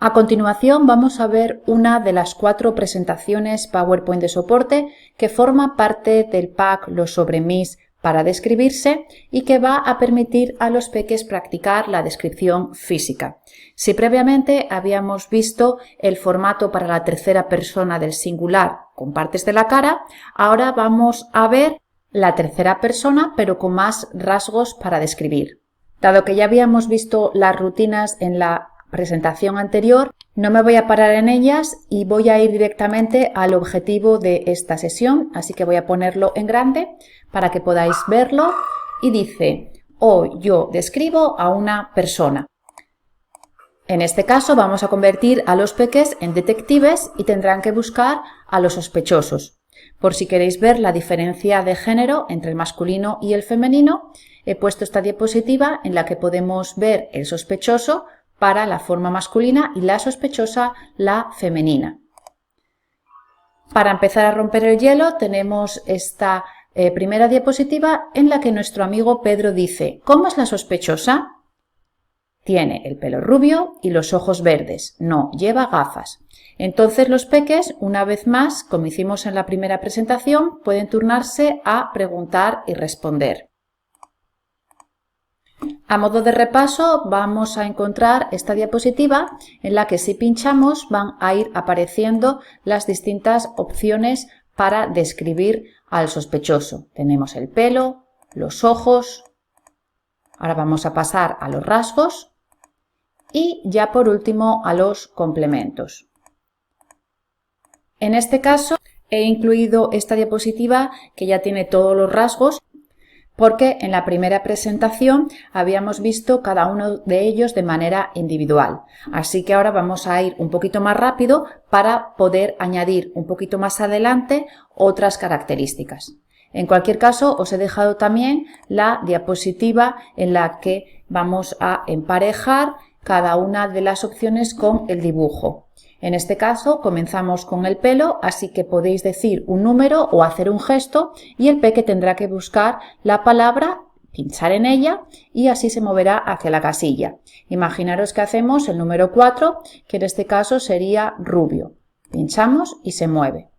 A continuación vamos a ver una de las 4 presentaciones PowerPoint de soporte que forma parte del pack Los Sobremis para describirse y que va a permitir a los peques practicar la descripción física. Si previamente habíamos visto el formato para la tercera persona del singular con partes de la cara, ahora vamos a ver la tercera persona pero con más rasgos para describir. Dado que ya habíamos visto las rutinas en la presentación anterior, no me voy a parar en ellas y voy a ir directamente al objetivo de esta sesión, así que voy a ponerlo en grande para que podáis verlo y dice: hoy yo describo a una persona. En este caso vamos a convertir a los peques en detectives y tendrán que buscar a los sospechosos. Por si queréis ver la diferencia de género entre el masculino y el femenino, he puesto esta diapositiva en la que podemos ver el sospechoso para la forma masculina y la sospechosa la femenina. Para empezar a romper el hielo tenemos esta primera diapositiva en la que nuestro amigo Pedro dice: ¿cómo es la sospechosa? Tiene el pelo rubio y los ojos verdes, no lleva gafas. Entonces los peques, una vez más, como hicimos en la primera presentación, pueden turnarse a preguntar y responder. A modo de repaso vamos a encontrar esta diapositiva en la que si pinchamos van a ir apareciendo las distintas opciones para describir al sospechoso. Tenemos el pelo, los ojos, ahora vamos a pasar a los rasgos y ya por último a los complementos. En este caso he incluido esta diapositiva que ya tiene todos los rasgos, porque en la primera presentación habíamos visto cada uno de ellos de manera individual. Así que ahora vamos a ir un poquito más rápido para poder añadir un poquito más adelante otras características. En cualquier caso, os he dejado también la diapositiva en la que vamos a emparejar cada una de las opciones con el dibujo. En este caso comenzamos con el pelo, así que podéis decir un número o hacer un gesto y el peque tendrá que buscar la palabra, pinchar en ella y así se moverá hacia la casilla. Imaginaros que hacemos el número 4, que en este caso sería rubio. Pinchamos y se mueve.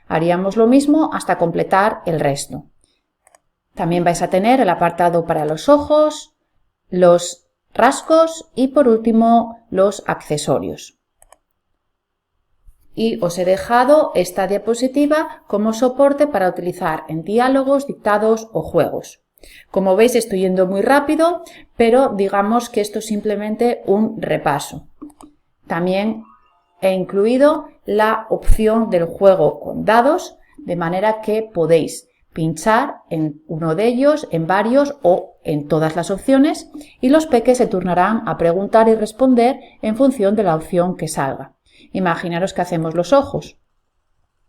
Haríamos lo mismo hasta completar el resto. También vais a tener el apartado para los ojos, los rasgos y por último los accesorios. Y os he dejado esta diapositiva como soporte para utilizar en diálogos, dictados o juegos. Como veis estoy yendo muy rápido, pero digamos que esto es simplemente un repaso. También he incluido la opción del juego con dados, de manera que podéis pinchar en uno de ellos, en varios o en todas las opciones y los peques se turnarán a preguntar y responder en función de la opción que salga. Imaginaros que hacemos los ojos.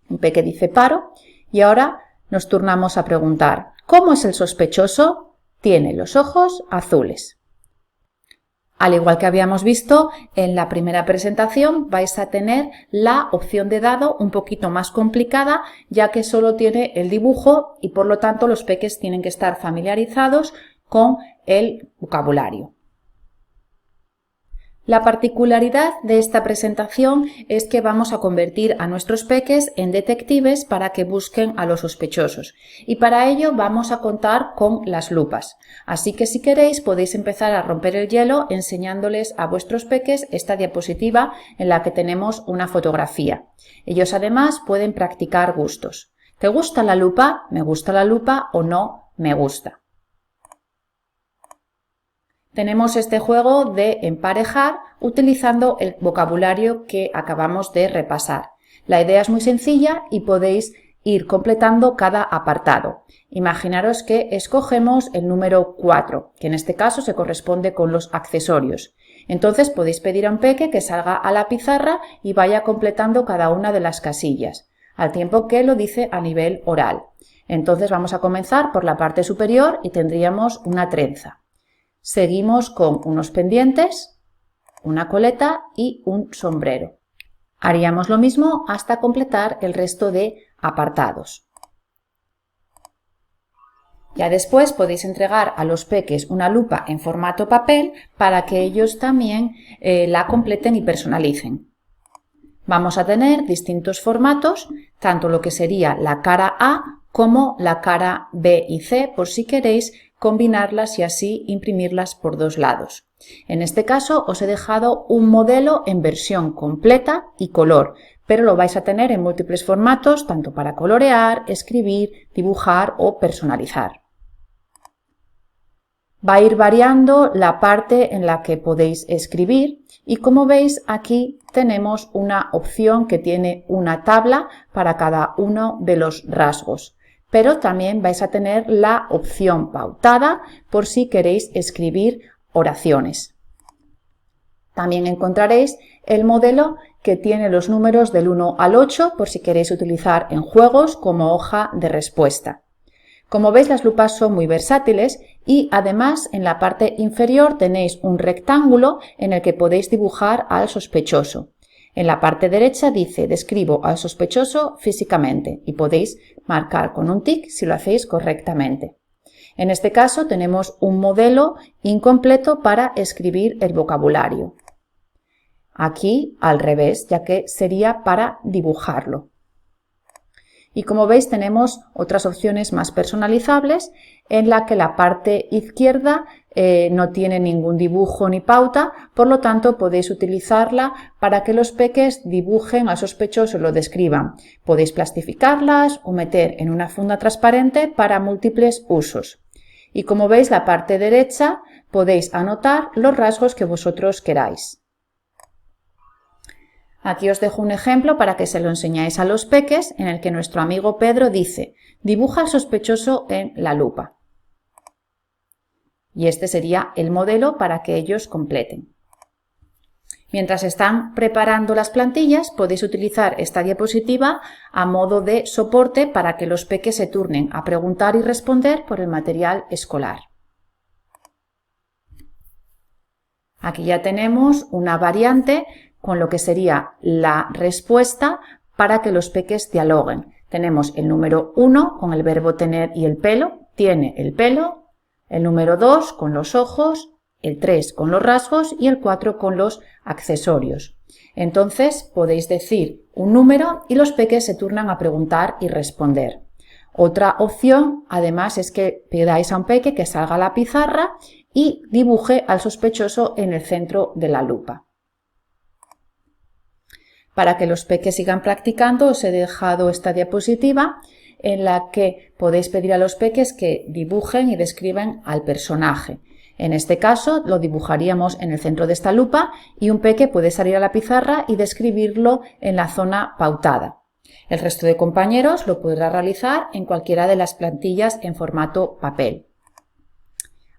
Un peque dice paro y ahora nos turnamos a preguntar: ¿cómo es el sospechoso? Tiene los ojos azules. Al igual que habíamos visto en la primera presentación, vais a tener la opción de dado un poquito más complicada, ya que solo tiene el dibujo y por lo tanto los peques tienen que estar familiarizados con el vocabulario. La particularidad de esta presentación es que vamos a convertir a nuestros peques en detectives para que busquen a los sospechosos y para ello vamos a contar con las lupas. Así que si queréis podéis empezar a romper el hielo enseñándoles a vuestros peques esta diapositiva en la que tenemos una fotografía. Ellos además pueden practicar gustos. ¿Te gusta la lupa? ¿Me gusta la lupa? ¿O no me gusta? Tenemos este juego de emparejar utilizando el vocabulario que acabamos de repasar. La idea es muy sencilla y podéis ir completando cada apartado. Imaginaros que escogemos el número 4, que en este caso se corresponde con los accesorios. Entonces podéis pedir a un peque que salga a la pizarra y vaya completando cada una de las casillas, al tiempo que lo dice a nivel oral. Entonces vamos a comenzar por la parte superior y tendríamos una trenza. Seguimos con unos pendientes, una coleta y un sombrero. Haríamos lo mismo hasta completar el resto de apartados. Ya después podéis entregar a los peques una lupa en formato papel para que ellos también la completen y personalicen. Vamos a tener distintos formatos, tanto lo que sería la cara A como la cara B y C, por si queréis combinarlas y así imprimirlas por dos lados. En este caso os he dejado un modelo en versión completa y color, pero lo vais a tener en múltiples formatos, tanto para colorear, escribir, dibujar o personalizar. Va a ir variando la parte en la que podéis escribir y como veis aquí tenemos una opción que tiene una tabla para cada uno de los rasgos, pero también vais a tener la opción pautada por si queréis escribir oraciones. También encontraréis el modelo que tiene los números del 1 al 8 por si queréis utilizar en juegos como hoja de respuesta. Como veis, las lupas son muy versátiles y además en la parte inferior tenéis un rectángulo en el que podéis dibujar al sospechoso. En la parte derecha dice describo al sospechoso físicamente y podéis marcar con un tic si lo hacéis correctamente. En este caso tenemos un modelo incompleto para escribir el vocabulario. Aquí al revés, ya que sería para dibujarlo. Y como veis tenemos otras opciones más personalizables en la que la parte izquierda no tiene ningún dibujo ni pauta, por lo tanto podéis utilizarla para que los peques dibujen al sospechoso y lo describan. Podéis plastificarlas o meter en una funda transparente para múltiples usos. Y como veis la parte derecha podéis anotar los rasgos que vosotros queráis. Aquí os dejo un ejemplo para que se lo enseñáis a los peques en el que nuestro amigo Pedro dice dibuja al sospechoso en la lupa. Y este sería el modelo para que ellos completen. Mientras están preparando las plantillas podéis utilizar esta diapositiva a modo de soporte para que los peques se turnen a preguntar y responder por el material escolar. Aquí ya tenemos una variante con lo que sería la respuesta para que los peques dialoguen. Tenemos el número 1 con el verbo tener y el pelo, tiene el pelo, el número 2 con los ojos, el 3 con los rasgos y el 4 con los accesorios. Entonces podéis decir un número y los peques se turnan a preguntar y responder. Otra opción además es que pidáis a un peque que salga a la pizarra y dibuje al sospechoso en el centro de la lupa. Para que los peques sigan practicando os he dejado esta diapositiva en la que podéis pedir a los peques que dibujen y describan al personaje. En este caso lo dibujaríamos en el centro de esta lupa y un peque puede salir a la pizarra y describirlo en la zona pautada. El resto de compañeros lo podrá realizar en cualquiera de las plantillas en formato papel.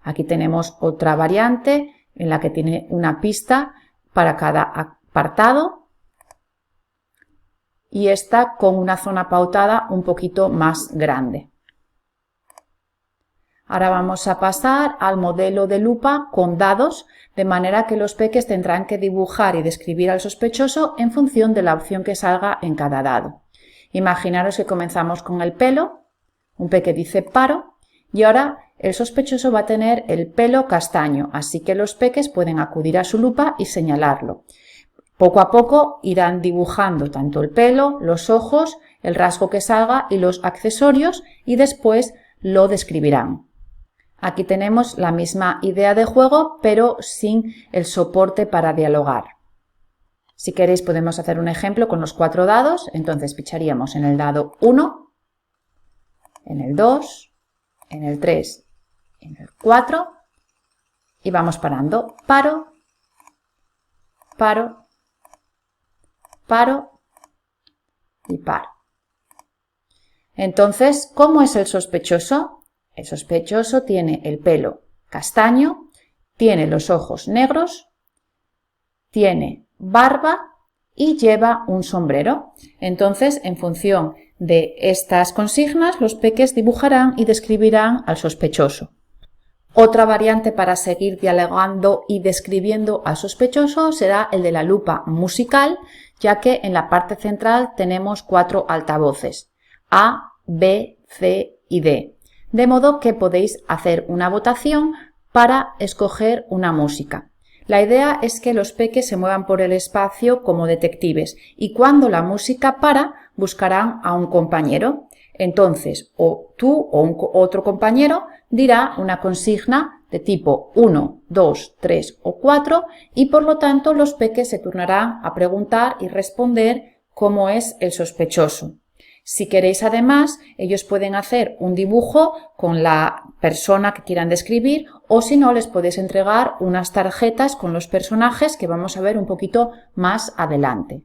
Aquí tenemos otra variante en la que tiene una pista para cada apartado y esta con una zona pautada un poquito más grande. Ahora vamos a pasar al modelo de lupa con dados, de manera que los peques tendrán que dibujar y describir al sospechoso en función de la opción que salga en cada dado. Imaginaros que comenzamos con el pelo, un peque dice paro y ahora el sospechoso va a tener el pelo castaño, así que los peques pueden acudir a su lupa y señalarlo. Poco a poco irán dibujando tanto el pelo, los ojos, el rasgo que salga y los accesorios y después lo describirán. Aquí tenemos la misma idea de juego pero sin el soporte para dialogar. Si queréis podemos hacer un ejemplo con los 4 dados, entonces picharíamos en el dado 1, en el 2, en el 3, en el 4 y vamos parando. Paro, paro, paro y paro. Entonces, ¿cómo es el sospechoso? El sospechoso tiene el pelo castaño, tiene los ojos negros, tiene barba y lleva un sombrero. Entonces, en función de estas consignas, los peques dibujarán y describirán al sospechoso. Otra variante para seguir dialogando y describiendo al sospechoso será el de la lupa musical, ya que en la parte central tenemos 4 altavoces, A, B, C y D. de modo que podéis hacer una votación para escoger una música. La idea es que los peques se muevan por el espacio como detectives y cuando la música para, buscarán a un compañero. Entonces, o tú o otro compañero dirá una consigna de tipo 1, 2, 3 o 4 y por lo tanto los peques se turnarán a preguntar y responder cómo es el sospechoso. Si queréis además, ellos pueden hacer un dibujo con la persona que quieran describir o si no, les podéis entregar unas tarjetas con los personajes que vamos a ver un poquito más adelante.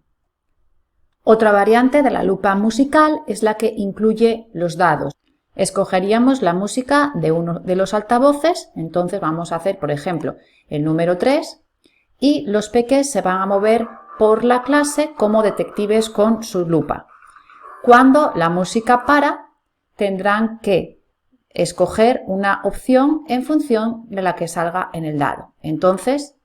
Otra variante de la lupa musical es la que incluye los dados. Escogeríamos la música de uno de los altavoces, entonces vamos a hacer, por ejemplo, el número 3 y los peques se van a mover por la clase como detectives con su lupa. Cuando la música para, tendrán que escoger una opción en función de la que salga en el dado. Entonces,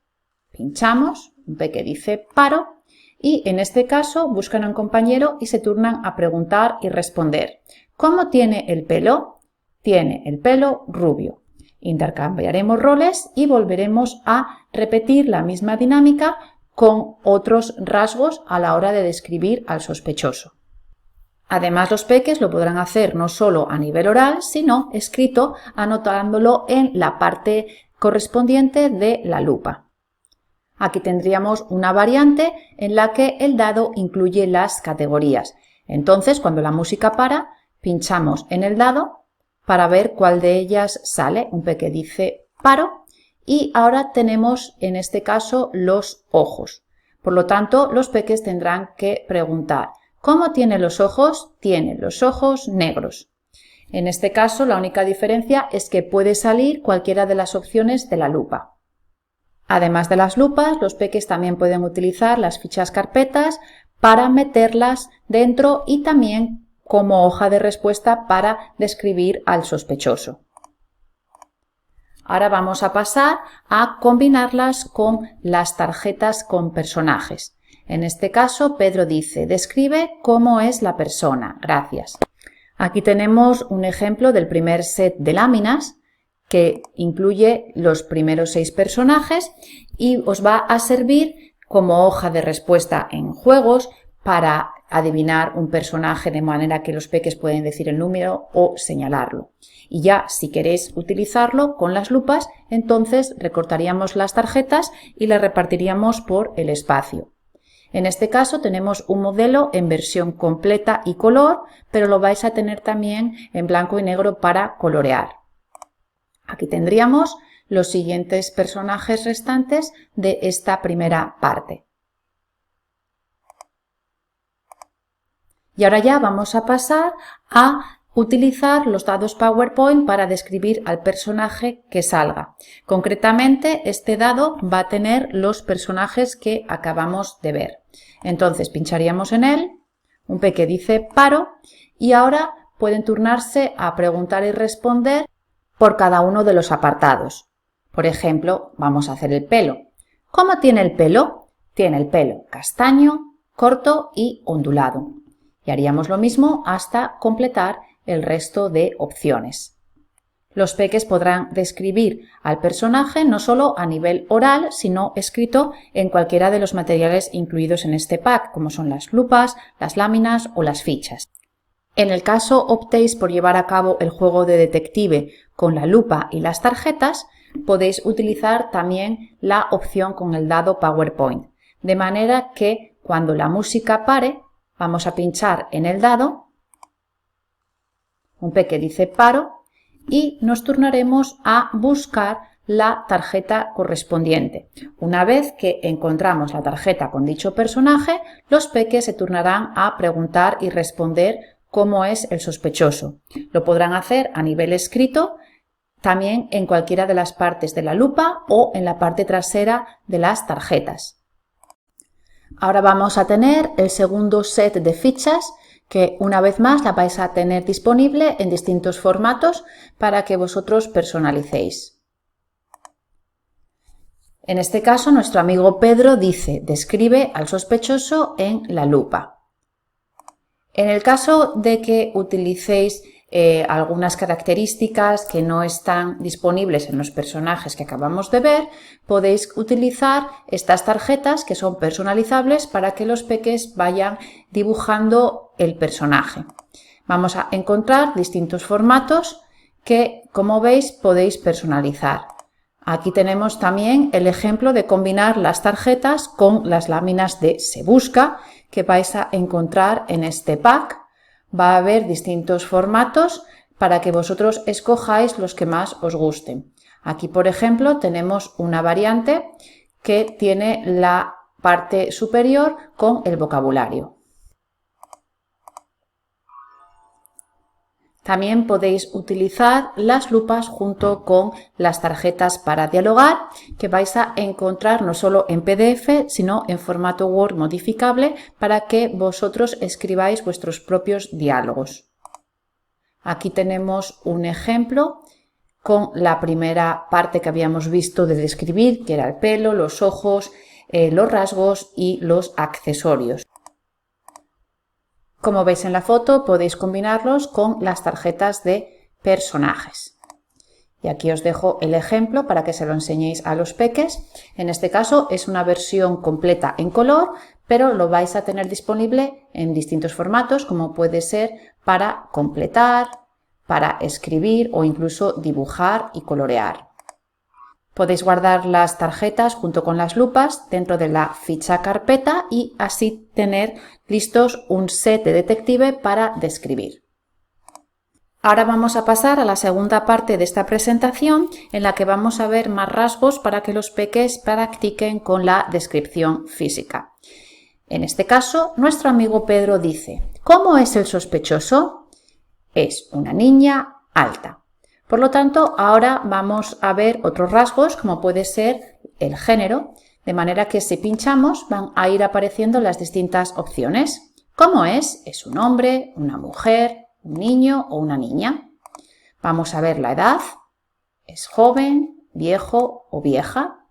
pinchamos, un peque dice paro y en este caso buscan a un compañero y se turnan a preguntar y responder. ¿Cómo tiene el pelo? Tiene el pelo rubio. Intercambiaremos roles y volveremos a repetir la misma dinámica con otros rasgos a la hora de describir al sospechoso. Además, los peques lo podrán hacer no solo a nivel oral, sino escrito, anotándolo en la parte correspondiente de la lupa. Aquí tendríamos una variante en la que el dado incluye las categorías. Entonces, cuando la música para, pinchamos en el dado para ver cuál de ellas sale. Un peque dice paro y ahora tenemos en este caso los ojos. Por lo tanto, los peques tendrán que preguntar ¿cómo tiene los ojos? Tiene los ojos negros. En este caso, la única diferencia es que puede salir cualquiera de las opciones de la lupa. Además de las lupas, los peques también pueden utilizar las fichas carpetas para meterlas dentro y también como hoja de respuesta para describir al sospechoso. Ahora vamos a pasar a combinarlas con las tarjetas con personajes. En este caso, Pedro dice, describe cómo es la persona. Gracias. Aquí tenemos un ejemplo del primer set de láminas que incluye los primeros 6 personajes y os va a servir como hoja de respuesta en juegos para adivinar un personaje de manera que los peques pueden decir el número o señalarlo. Y ya si queréis utilizarlo con las lupas, entonces recortaríamos las tarjetas y las repartiríamos por el espacio. En este caso tenemos un modelo en versión completa y color, pero lo vais a tener también en blanco y negro para colorear. Aquí tendríamos los siguientes personajes restantes de esta primera parte. Y ahora ya vamos a pasar a utilizar los dados PowerPoint para describir al personaje que salga. Concretamente, este dado va a tener los personajes que acabamos de ver. Entonces, pincharíamos en él, un peque dice paro y ahora pueden turnarse a preguntar y responder por cada uno de los apartados. Por ejemplo, vamos a hacer el pelo. ¿Cómo tiene el pelo? Tiene el pelo castaño, corto y ondulado. Y haríamos lo mismo hasta completar el resto de opciones. Los peques podrán describir al personaje no solo a nivel oral, sino escrito en cualquiera de los materiales incluidos en este pack, como son las lupas, las láminas o las fichas. En el caso optéis por llevar a cabo el juego de detective con la lupa y las tarjetas, podéis utilizar también la opción con el dado PowerPoint, de manera que cuando la música pare, vamos a pinchar en el dado, un peque dice paro y nos turnaremos a buscar la tarjeta correspondiente. Una vez que encontramos la tarjeta con dicho personaje, los peques se turnarán a preguntar y responder cómo es el sospechoso. Lo podrán hacer a nivel escrito, también en cualquiera de las partes de la lupa o en la parte trasera de las tarjetas. Ahora vamos a tener el segundo set de fichas que una vez más la vais a tener disponible en distintos formatos para que vosotros personalicéis. En este caso, nuestro amigo Pedro dice, describe al sospechoso en la lupa. En el caso de que utilicéis algunas características que no están disponibles en los personajes que acabamos de ver, podéis utilizar estas tarjetas que son personalizables para que los peques vayan dibujando el personaje. Vamos a encontrar distintos formatos que, como veis, podéis personalizar. Aquí tenemos también el ejemplo de combinar las tarjetas con las láminas de Se Busca que vais a encontrar en este pack. Va a haber distintos formatos para que vosotros escojáis los que más os gusten. Aquí, por ejemplo, tenemos una variante que tiene la parte superior con el vocabulario. También podéis utilizar las lupas junto con las tarjetas para dialogar que vais a encontrar no solo en PDF, sino en formato Word modificable para que vosotros escribáis vuestros propios diálogos. Aquí tenemos un ejemplo con la primera parte que habíamos visto de describir, que era el pelo, los ojos, los rasgos y los accesorios. Como veis en la foto, podéis combinarlos con las tarjetas de personajes. Y aquí os dejo el ejemplo para que se lo enseñéis a los peques. En este caso es una versión completa en color, pero lo vais a tener disponible en distintos formatos, como puede ser para completar, para escribir o incluso dibujar y colorear. Podéis guardar las tarjetas junto con las lupas dentro de la ficha carpeta y así tener listos un set de detective para describir. Ahora vamos a pasar a la segunda parte de esta presentación en la que vamos a ver más rasgos para que los peques practiquen con la descripción física. En este caso, nuestro amigo Pedro dice: ¿cómo es el sospechoso? Es una niña alta. Por lo tanto, ahora vamos a ver otros rasgos como puede ser el género, de manera que si pinchamos van a ir apareciendo las distintas opciones. ¿Cómo es? ¿Es un hombre, una mujer, un niño o una niña? Vamos a ver la edad. ¿Es joven, viejo o vieja?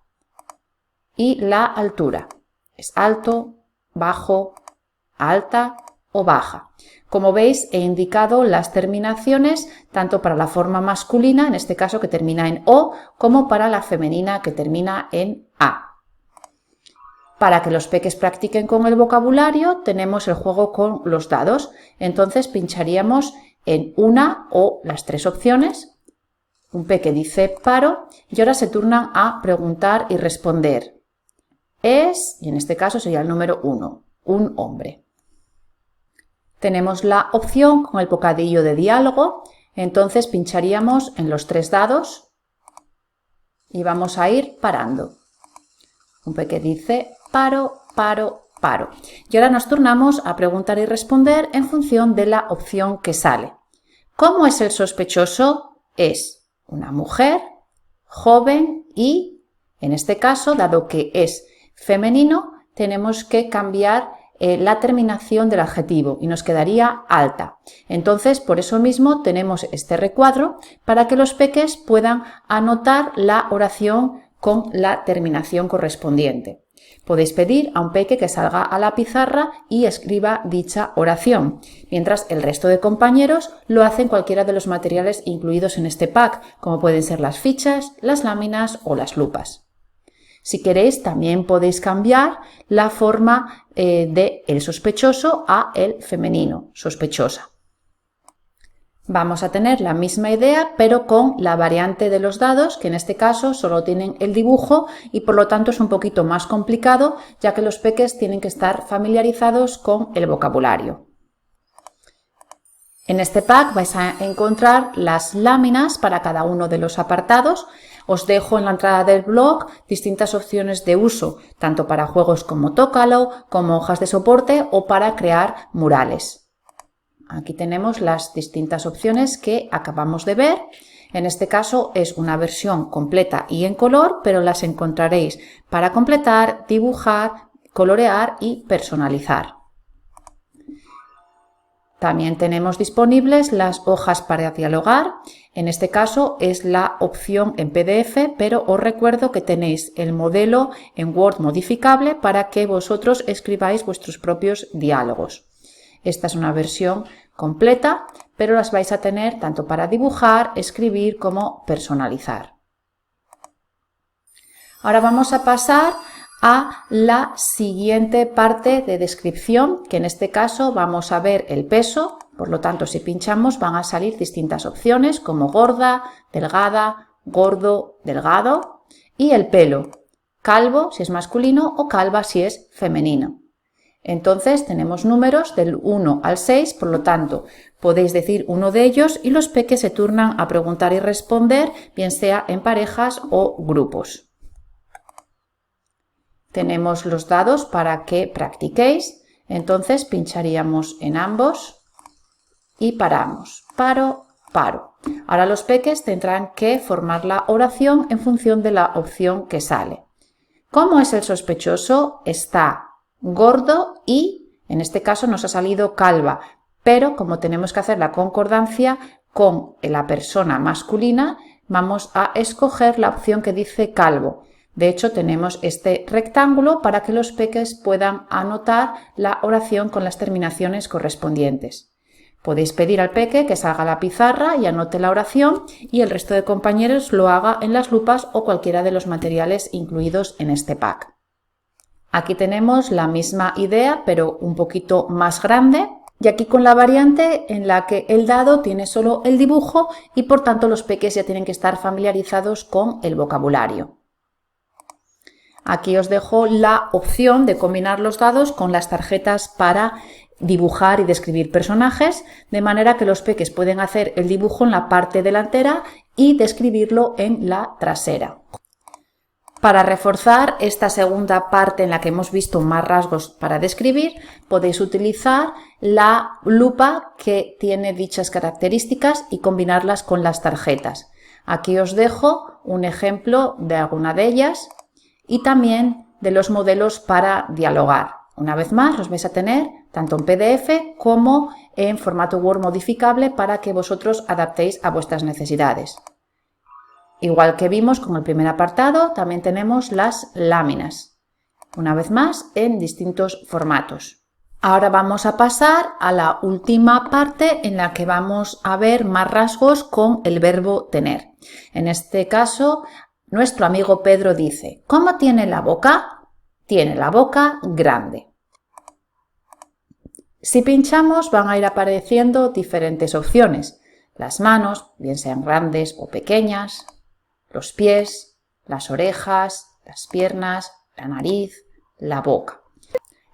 Y la altura. ¿Es alto, bajo, alta o baja? Como veis, he indicado las terminaciones tanto para la forma masculina, en este caso que termina en O, como para la femenina que termina en A. Para que los peques practiquen con el vocabulario, tenemos el juego con los dados. Entonces pincharíamos en una o las tres opciones. Un peque dice paro y ahora se turnan a preguntar y responder. Es, y en este caso sería el número 1, un hombre. Tenemos la opción con el bocadillo de diálogo, entonces pincharíamos en los tres dados y vamos a ir parando. Un peque dice paro, paro, paro. Y ahora nos turnamos a preguntar y responder en función de la opción que sale. ¿Cómo es el sospechoso? Es una mujer, joven y, en este caso, dado que es femenino, tenemos que cambiar la terminación del adjetivo y nos quedaría alta. Entonces, por eso mismo tenemos este recuadro para que los peques puedan anotar la oración con la terminación correspondiente. Podéis pedir a un peque que salga a la pizarra y escriba dicha oración, mientras el resto de compañeros lo hacen cualquiera de los materiales incluidos en este pack, como pueden ser las fichas, las láminas o las lupas. Si queréis, también podéis cambiar la forma de el sospechoso a el femenino, sospechosa. Vamos a tener la misma idea, pero con la variante de los dados, que en este caso solo tienen el dibujo y por lo tanto es un poquito más complicado, ya que los peques tienen que estar familiarizados con el vocabulario. En este pack vais a encontrar las láminas para cada uno de los apartados. Os dejo en la entrada del blog distintas opciones de uso, tanto para juegos como Tócalo, como hojas de soporte o para crear murales. Aquí tenemos las distintas opciones que acabamos de ver. En este caso es una versión completa y en color, pero las encontraréis para completar, dibujar, colorear y personalizar. También tenemos disponibles las hojas para dialogar. En este caso es la opción en PDF, pero os recuerdo que tenéis el modelo en Word modificable para que vosotros escribáis vuestros propios diálogos. Esta es una versión completa, pero las vais a tener tanto para dibujar, escribir como personalizar. Ahora vamos a pasar a la siguiente parte de descripción, que en este caso vamos a ver el peso. Por lo tanto, si pinchamos van a salir distintas opciones como gorda, delgada, gordo, delgado, y el pelo, calvo si es masculino o calva si es femenino. Entonces tenemos números del 1 al 6, por lo tanto podéis decir uno de ellos y los peques se turnan a preguntar y responder, bien sea en parejas o grupos. Tenemos los dados para que practiquéis, entonces pincharíamos en ambos y paramos. Paro, paro. Ahora los peques tendrán que formar la oración en función de la opción que sale. ¿Cómo es el sospechoso? Está gordo y, en este caso nos ha salido calva, pero como tenemos que hacer la concordancia con la persona masculina, vamos a escoger la opción que dice calvo. De hecho, tenemos este rectángulo para que los peques puedan anotar la oración con las terminaciones correspondientes. Podéis pedir al peque que salga a la pizarra y anote la oración y el resto de compañeros lo haga en las lupas o cualquiera de los materiales incluidos en este pack. Aquí tenemos la misma idea, pero un poquito más grande. Y aquí con la variante en la que el dado tiene solo el dibujo y por tanto los peques ya tienen que estar familiarizados con el vocabulario. Aquí os dejo la opción de combinar los dados con las tarjetas para dibujar y describir personajes, de manera que los peques pueden hacer el dibujo en la parte delantera y describirlo en la trasera. Para reforzar esta segunda parte en la que hemos visto más rasgos para describir, podéis utilizar la lupa que tiene dichas características y combinarlas con las tarjetas. Aquí os dejo un ejemplo de alguna de ellas y también de los modelos para dialogar. Una vez más, los vais a tener tanto en PDF como en formato Word modificable para que vosotros adaptéis a vuestras necesidades. Igual que vimos con el primer apartado, también tenemos las láminas, una vez más en distintos formatos. Ahora vamos a pasar a la última parte en la que vamos a ver más rasgos con el verbo tener. En este caso, nuestro amigo Pedro dice, ¿cómo tiene la boca? Tiene la boca grande. Si pinchamos van a ir apareciendo diferentes opciones. Las manos, bien sean grandes o pequeñas, los pies, las orejas, las piernas, la nariz, la boca.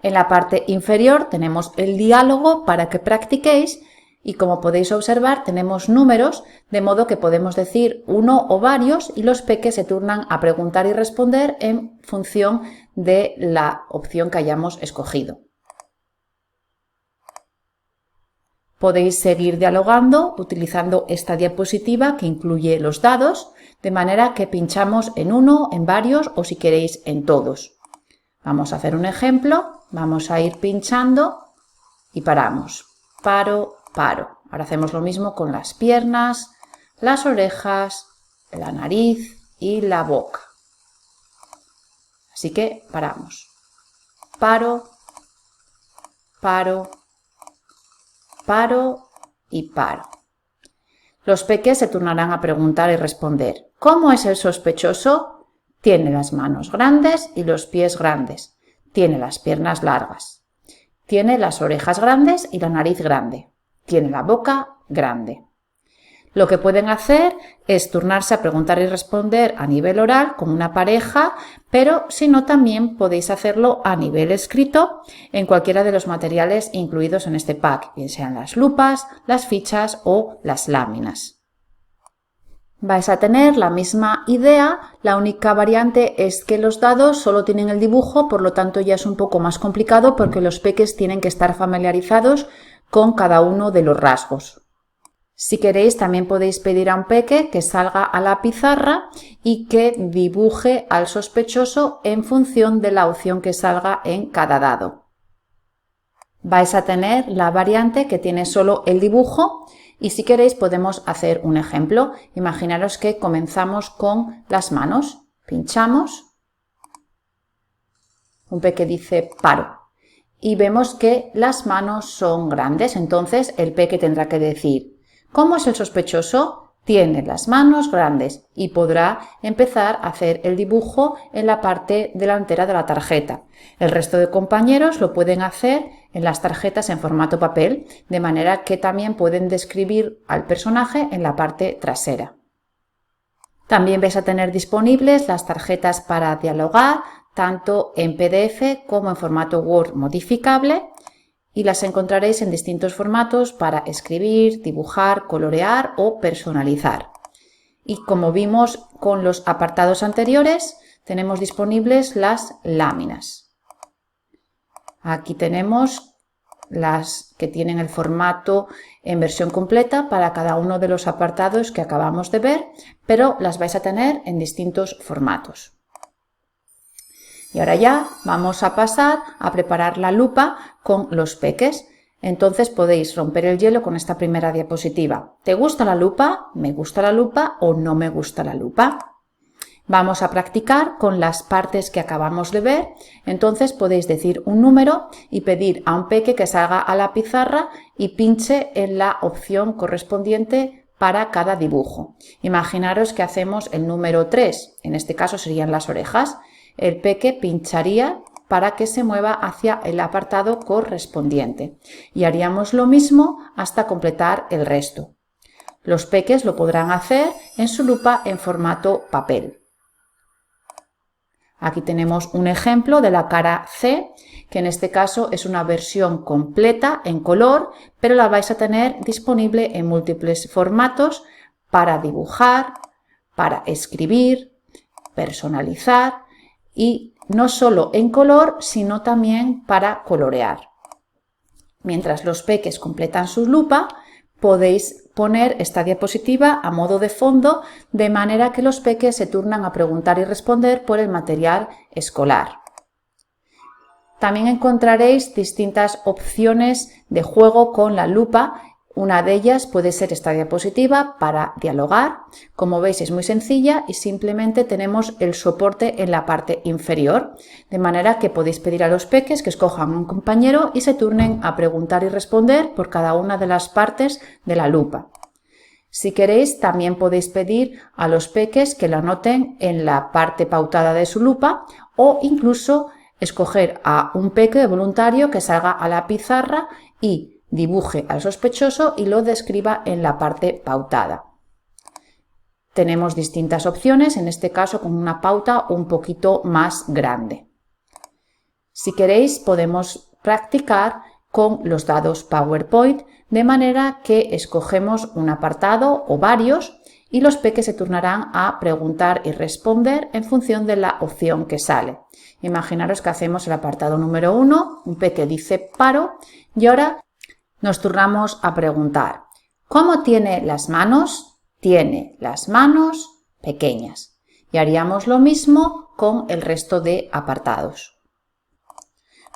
En la parte inferior tenemos el diálogo para que practiquéis y como podéis observar tenemos números, de modo que podemos decir uno o varios y los peques se turnan a preguntar y responder en función de la opción que hayamos escogido. Podéis seguir dialogando utilizando esta diapositiva que incluye los dados, de manera que pinchamos en uno, en varios o si queréis en todos. Vamos a hacer un ejemplo, vamos a ir pinchando y paramos. Paro, paro. Ahora hacemos lo mismo con las piernas, las orejas, la nariz y la boca. Así que paramos. Paro, paro, paro y paro. Los peques se turnarán a preguntar y responder. ¿Cómo es el sospechoso? Tiene las manos grandes y los pies grandes. Tiene las piernas largas. Tiene las orejas grandes y la nariz grande. Tiene la boca grande. Lo que pueden hacer es turnarse a preguntar y responder a nivel oral con una pareja, pero si no también podéis hacerlo a nivel escrito en cualquiera de los materiales incluidos en este pack, bien sean las lupas, las fichas o las láminas. Vais a tener la misma idea, la única variante es que los dados solo tienen el dibujo, por lo tanto ya es un poco más complicado porque los peques tienen que estar familiarizados con cada uno de los rasgos. Si queréis, también podéis pedir a un peque que salga a la pizarra y que dibuje al sospechoso en función de la opción que salga en cada dado. Vais a tener la variante que tiene solo el dibujo y si queréis podemos hacer un ejemplo. Imaginaros que comenzamos con las manos. Pinchamos. Un peque dice paro. y vemos que las manos son grandes. Entonces el peque tendrá que decir: ¿cómo es el sospechoso? Tiene las manos grandes, y podrá empezar a hacer el dibujo en la parte delantera de la tarjeta. El resto de compañeros lo pueden hacer en las tarjetas en formato papel, de manera que también pueden describir al personaje en la parte trasera. También vais a tener disponibles las tarjetas para dialogar, tanto en PDF como en formato Word modificable, y las encontraréis en distintos formatos para escribir, dibujar, colorear o personalizar. Y como vimos con los apartados anteriores, tenemos disponibles las láminas. Aquí tenemos las que tienen el formato en versión completa para cada uno de los apartados que acabamos de ver, pero las vais a tener en distintos formatos. Y ahora ya vamos a pasar a preparar la lupa con los peques. Entonces podéis romper el hielo con esta primera diapositiva. ¿Te gusta la lupa? ¿Me gusta la lupa? ¿O no me gusta la lupa? Vamos a practicar con las partes que acabamos de ver. Entonces podéis decir un número y pedir a un peque que salga a la pizarra y pinche en la opción correspondiente para cada dibujo. Imaginaros que hacemos el número 3, en este caso serían las orejas. El peque pincharía para que se mueva hacia el apartado correspondiente y haríamos lo mismo hasta completar el resto. Los peques lo podrán hacer en su lupa en formato papel. Aquí tenemos un ejemplo de la cara C, que en este caso es una versión completa en color, pero la vais a tener disponible en múltiples formatos para dibujar, para escribir, personalizar, y no solo en color, sino también para colorear. Mientras los peques completan su lupa, podéis poner esta diapositiva a modo de fondo, de manera que los peques se turnan a preguntar y responder por el material escolar. También encontraréis distintas opciones de juego con la lupa. Una de ellas puede ser esta diapositiva para dialogar. Como veis es muy sencilla y simplemente tenemos el soporte en la parte inferior, de manera que podéis pedir a los peques que escojan un compañero y se turnen a preguntar y responder por cada una de las partes de la lupa. Si queréis, también podéis pedir a los peques que lo anoten en la parte pautada de su lupa, o incluso escoger a un peque voluntario que salga a la pizarra y dibuje al sospechoso y lo describa en la parte pautada. Tenemos distintas opciones, en este caso con una pauta un poquito más grande. Si queréis, podemos practicar con los dados PowerPoint, de manera que escogemos un apartado o varios y los peques se turnarán a preguntar y responder en función de la opción que sale. Imaginaros que hacemos el apartado número 1, un peque dice paro y ahora nos turnamos a preguntar: ¿cómo tiene las manos? Tiene las manos pequeñas. Y haríamos lo mismo con el resto de apartados.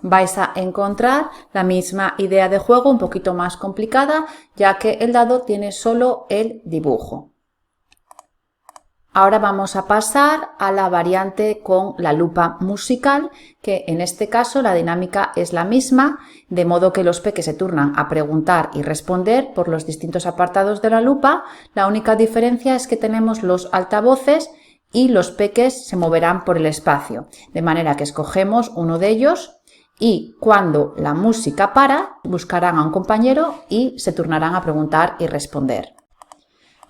Vais a encontrar la misma idea de juego un poquito más complicada, ya que el dado tiene solo el dibujo. Ahora vamos a pasar a la variante con la lupa musical, que en este caso la dinámica es la misma, de modo que los peques se turnan a preguntar y responder por los distintos apartados de la lupa. La única diferencia es que tenemos los altavoces y los peques se moverán por el espacio, de manera que escogemos uno de ellos y cuando la música para, buscarán a un compañero y se turnarán a preguntar y responder.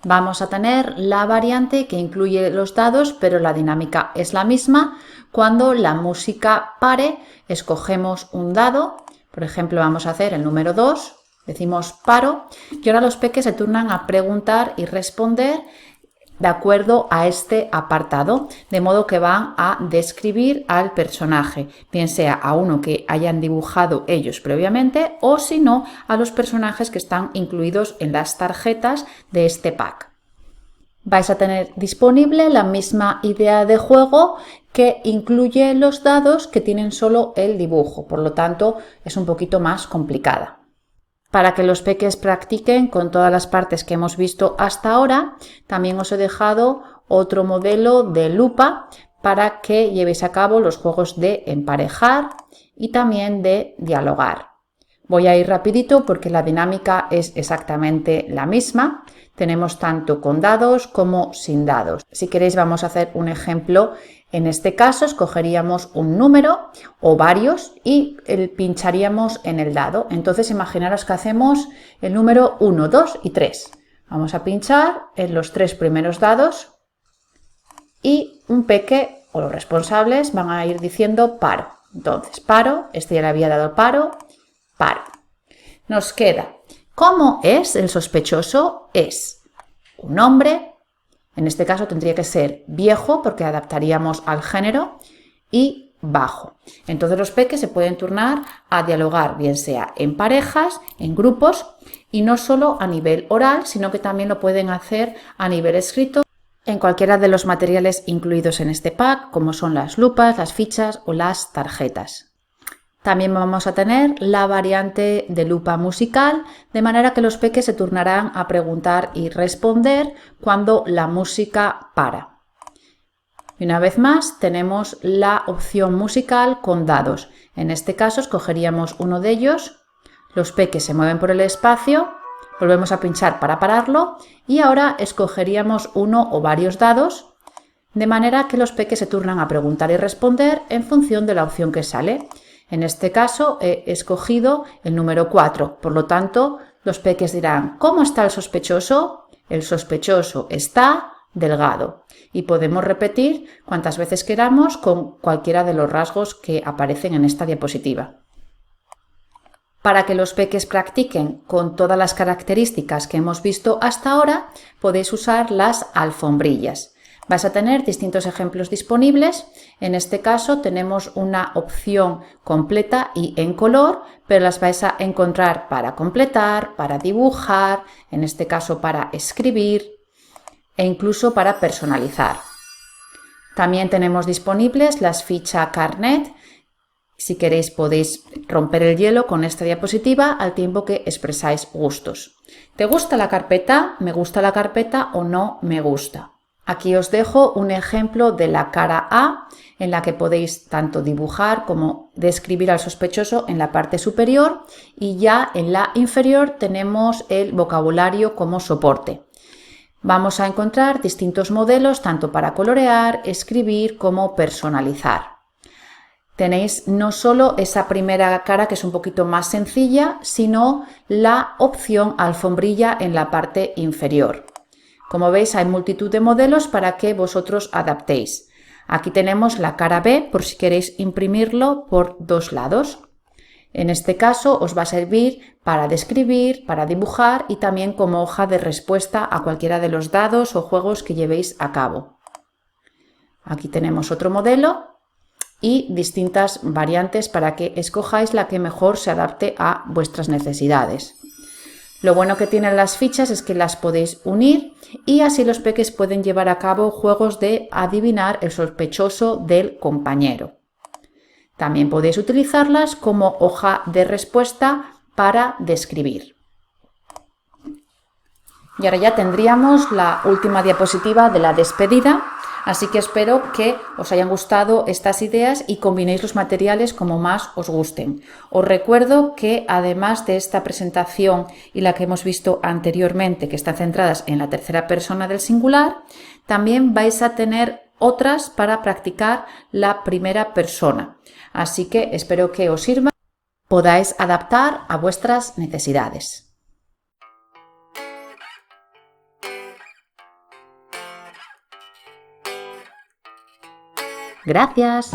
Vamos a tener la variante que incluye los dados, pero la dinámica es la misma. Cuando la música pare, escogemos un dado. Por ejemplo, vamos a hacer el número 2, decimos paro, y ahora los peques se turnan a preguntar y responder de acuerdo a este apartado, de modo que van a describir al personaje, bien sea a uno que hayan dibujado ellos previamente o si no a los personajes que están incluidos en las tarjetas de este pack. Vais a tener disponible la misma idea de juego que incluye los dados que tienen solo el dibujo, por lo tanto es un poquito más complicada. Para que los peques practiquen con todas las partes que hemos visto hasta ahora, también os he dejado otro modelo de lupa para que llevéis a cabo los juegos de emparejar y también de dialogar. Voy a ir rapidito porque la dinámica es exactamente la misma. Tenemos tanto con dados como sin dados. Si queréis vamos a hacer un ejemplo. En este caso escogeríamos un número o varios y pincharíamos en el dado. Entonces imaginaros que hacemos el número 1, 2 y 3. Vamos a pinchar en los 3 primeros dados y un peque o los responsables van a ir diciendo paro. Entonces paro, este ya le había dado paro. Nos queda, ¿cómo es el sospechoso? Es un hombre, en este caso tendría que ser viejo porque adaptaríamos al género, y bajo. Entonces los peques se pueden turnar a dialogar, bien sea en parejas, en grupos, y no solo a nivel oral, sino que también lo pueden hacer a nivel escrito en cualquiera de los materiales incluidos en este pack, como son las lupas, las fichas o las tarjetas. También vamos a tener la variante de lupa musical, de manera que los peques se turnarán a preguntar y responder cuando la música para. Y una vez más tenemos la opción musical con dados. En este caso escogeríamos uno de ellos, los peques se mueven por el espacio, volvemos a pinchar para pararlo y ahora escogeríamos uno o varios dados, de manera que los peques se turnan a preguntar y responder en función de la opción que sale. En este caso he escogido el número 4, por lo tanto los peques dirán ¿cómo está el sospechoso? El sospechoso está delgado y podemos repetir cuantas veces queramos con cualquiera de los rasgos que aparecen en esta diapositiva. Para que los peques practiquen con todas las características que hemos visto hasta ahora, podéis usar las alfombrillas. Vais a tener distintos ejemplos disponibles. En este caso tenemos una opción completa y en color, pero las vais a encontrar para completar, para dibujar, en este caso para escribir e incluso para personalizar. También tenemos disponibles las fichas carnet. Si queréis podéis romper el hielo con esta diapositiva al tiempo que expresáis gustos. ¿Te gusta la carpeta? ¿Me gusta la carpeta o no me gusta? Aquí os dejo un ejemplo de la cara A en la que podéis tanto dibujar como describir al sospechoso en la parte superior y ya en la inferior tenemos el vocabulario como soporte. Vamos a encontrar distintos modelos tanto para colorear, escribir como personalizar. Tenéis no solo esa primera cara que es un poquito más sencilla, sino la opción alfombrilla en la parte inferior. Como veis hay multitud de modelos para que vosotros adaptéis. Aquí tenemos la cara B por si queréis imprimirlo por dos lados. En este caso os va a servir para describir, para dibujar y también como hoja de respuesta a cualquiera de los dados o juegos que llevéis a cabo. Aquí tenemos otro modelo y distintas variantes para que escojáis la que mejor se adapte a vuestras necesidades. Lo bueno que tienen las fichas es que las podéis unir y así los peques pueden llevar a cabo juegos de adivinar el sospechoso del compañero. También podéis utilizarlas como hoja de respuesta para describir. Y ahora ya tendríamos la última diapositiva de la despedida. Así que espero que os hayan gustado estas ideas y combinéis los materiales como más os gusten. Os recuerdo que además de esta presentación y la que hemos visto anteriormente, que están centradas en la tercera persona del singular, también vais a tener otras para practicar la primera persona. Así que espero que os sirva, podáis adaptar a vuestras necesidades. Gracias.